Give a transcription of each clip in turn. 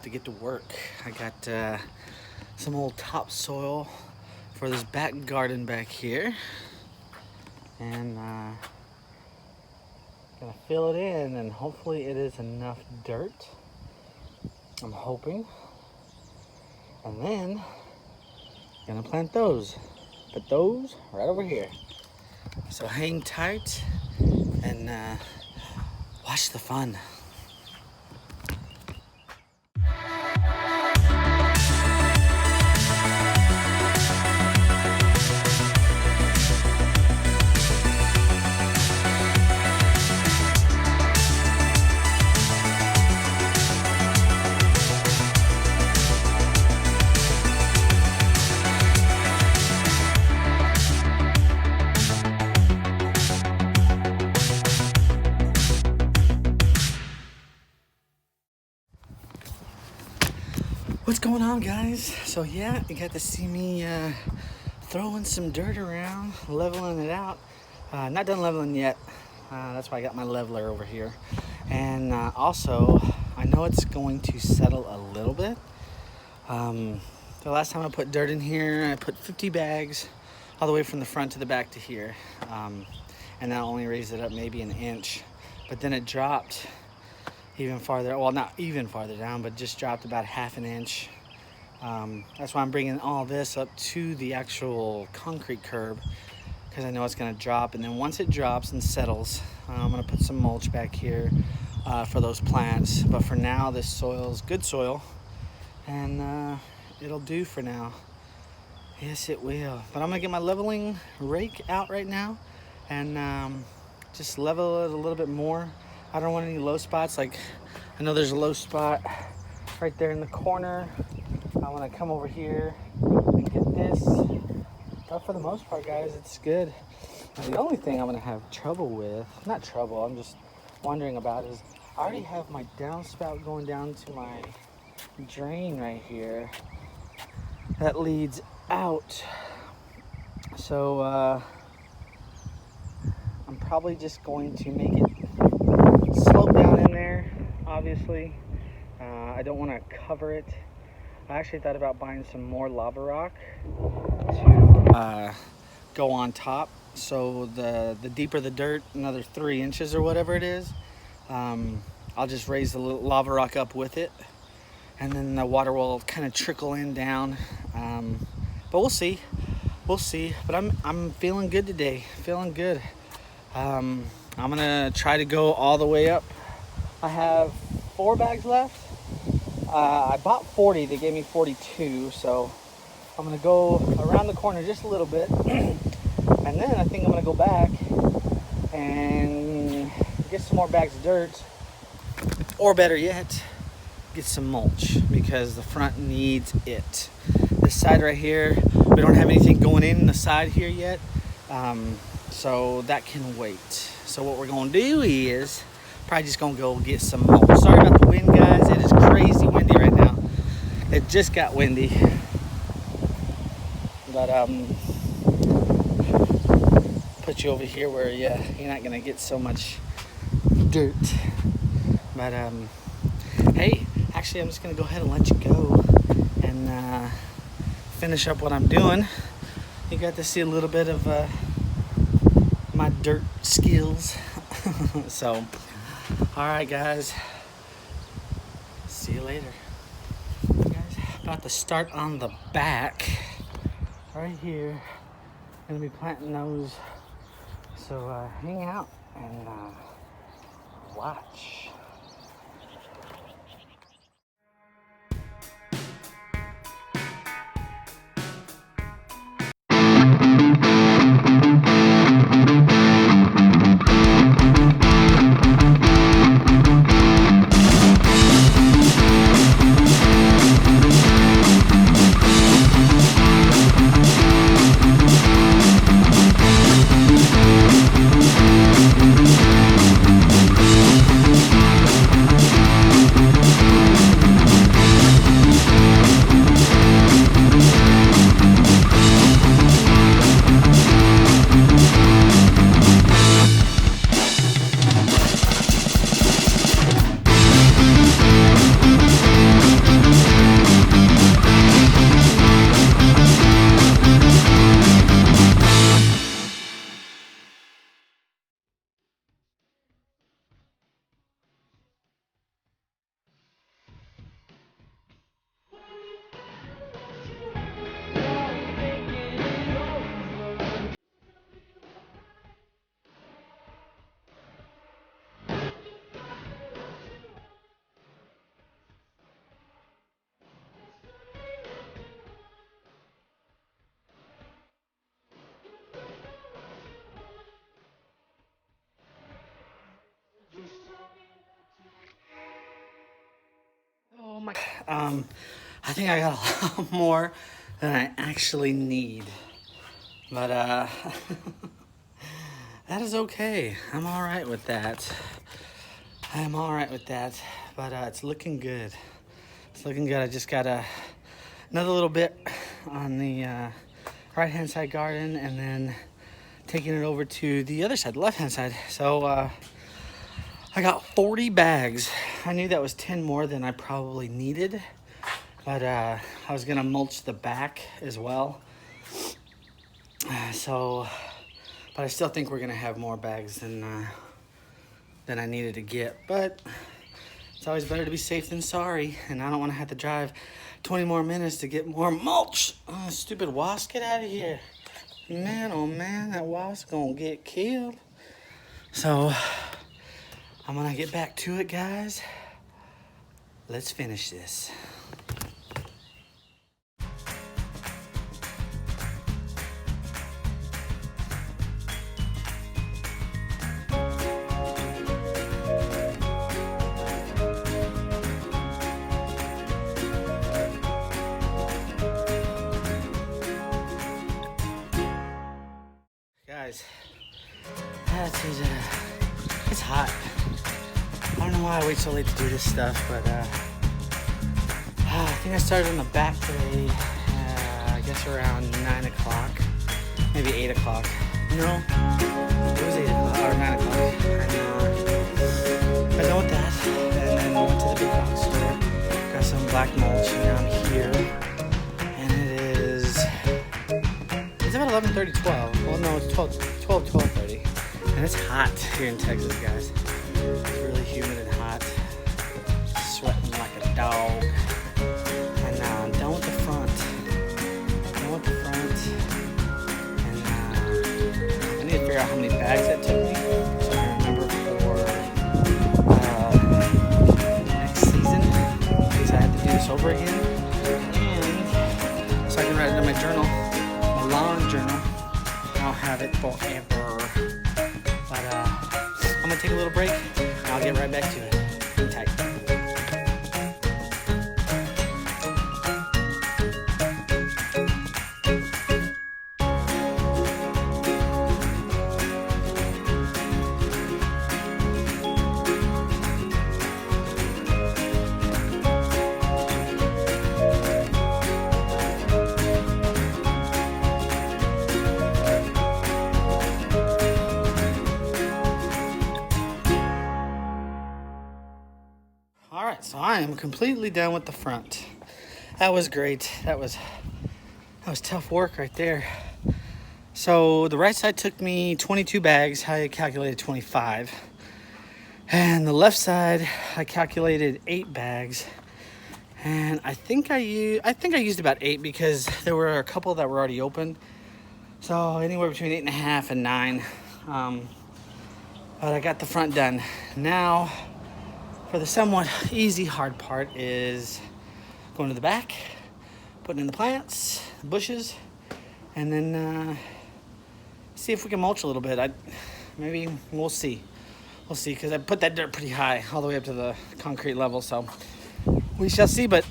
to get to work. I got some old topsoil for this back garden back here, and gonna fill it in, and hopefully it is enough dirt. I'm hoping, and then gonna plant those. Put those right over here. So hang tight and watch the fun. What's going on, guys? So yeah, you got to see me throwing some dirt around, leveling it out. Not done leveling yet. That's why I got my leveler over here. And also, I know it's going to settle a little bit. The last time I put dirt in here, I put 50 bags all the way from the front to the back to here. And I only raised it up maybe an inch. But then it dropped even farther, well, not even farther down, but just dropped about half an inch. That's why I'm bringing all this up to the actual concrete curb, because I know it's going to drop. And then once it drops and settles, I'm going to put some mulch back here for those plants. But for now, this soil is good soil, and it'll do for now. Yes, it will. But I'm going to get my leveling rake out right now and just level it a little bit more. I don't want any low spots. Like, I know there's a low spot right there in the corner. I want to come over here and get this. But for the most part, guys, it's good. Now, the only thing I'm going to have trouble with, not trouble, I'm just wondering about, is I already have my downspout going down to my drain right here that leads out. So I'm probably just going to make it slope down in there, obviously. I don't want to cover it. I actually thought about buying some more lava rock to go on top. So the deeper the dirt, another 3 inches or whatever it is, I'll just raise the lava rock up with it, and then the water will kind of trickle in down. But we'll see. We'll see. But I'm feeling good today. Feeling good. I'm gonna try to go all the way up. I have 4 bags left. I bought 40, they gave me 42, so I'm gonna go around the corner just a little bit, and then I think I'm gonna go back and get some more bags of dirt, or better yet, get some mulch, because the front needs it. This side right here, we don't have anything going in the side here yet, so that can wait. So what we're gonna do is probably just gonna go get some mulch. Sorry about the wind, guys. It is crazy windy right now. It just got windy, but put you over here where you're not gonna get so much dirt. But hey, actually, I'm just gonna go ahead and let you go and finish up what I'm doing. You got to see a little bit of my dirt skills. So, all right, guys, see you later. Guys, about to start on the back right here. Gonna be planting those, so hang out and watch. I think I got a lot more than I actually need. But that is okay. I'm all right with that. I'm all right with that. But it's looking good. It's looking good. I just got another little bit on the right-hand side garden, and then taking it over to the other side, the left-hand side. So I got 40 bags. I knew that was 10 more than I probably needed, but I was gonna mulch the back as well. But I still think we're gonna have more bags than I needed to get. But it's always better to be safe than sorry, and I don't want to have to drive 20 more minutes to get more mulch. Oh, stupid wasp, get out of here. Man, oh man, that wasp gonna get killed. So I'm gonna get back to it, guys. Let's finish this. Guys, it's hot. I don't know why I wait so late to do this stuff, but I think I started on the back today, I guess around 9 o'clock, maybe 8 o'clock. No, it was 8 o'clock, or 9 o'clock. I done with that, and then went to the big box store, got some black mulch, and now I'm here, and it's about 11:30, 12. Well, no, it's 12:30. And it's hot here in Texas, guys. It's really humid and hot. Sweating like a dog. And I'm done with the front. And I need to figure out how many bags that took me, so I can remember for next season, in case I have to do this over again. And so I can write it in my journal, my lawn journal. I'll have it forever. But I'm gonna take a little break, and I'll get right back to it. Hang tight. Alright, so I am completely done with the front. That was great. That was tough work right there. So the right side took me 22 bags. I calculated 25. And the left side, I calculated 8 bags. And I think I used about 8 because there were a couple that were already open. So anywhere between 8.5 and 9. But I got the front done. Now, for the somewhat easy hard part is going to the back, putting in the plants, the bushes, and then see if we can mulch a little bit. Maybe we'll see. We'll see, because I put that dirt pretty high, all the way up to the concrete level, so we shall see. But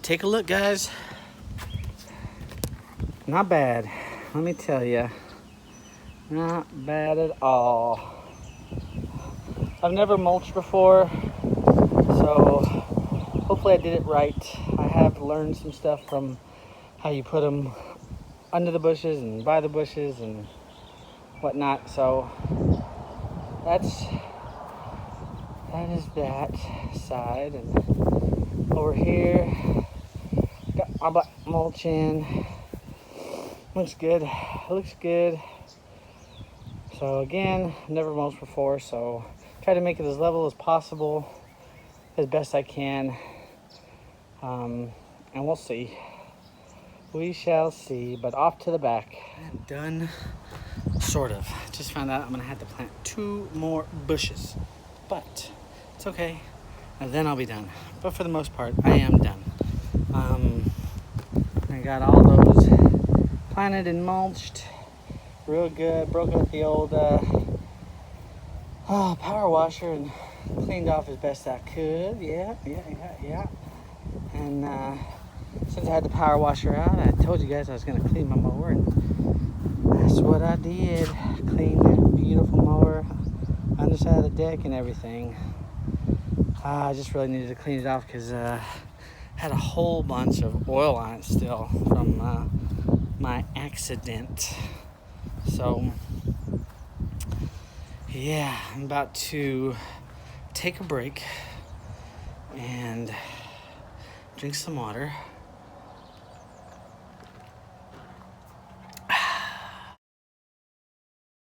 take a look, guys. Not bad, let me tell you. Not bad at all. I've never mulched before, so hopefully I did it right. I have learned some stuff from how you put them under the bushes and by the bushes and whatnot. So that is that side. And over here, got my black mulch in. Looks good. Looks good. So again, never mulched before, so try to make it as level as possible, as best I can, and we'll see. We shall see. But off to the back. Done, sort of. Just found out I'm gonna have to plant 2 more bushes, but it's okay. And then I'll be done. But for the most part, I am done. I got all those planted and mulched real good. Broke out the old power washer and cleaned off as best I could. Yeah. And since I had the power washer out, I told you guys I was going to clean my mower, and that's what I did. Clean that beautiful mower, underside of the deck and everything. I just really needed to clean it off because had a whole bunch of oil on it still from my accident. So yeah, I'm about to take a break and drink some water.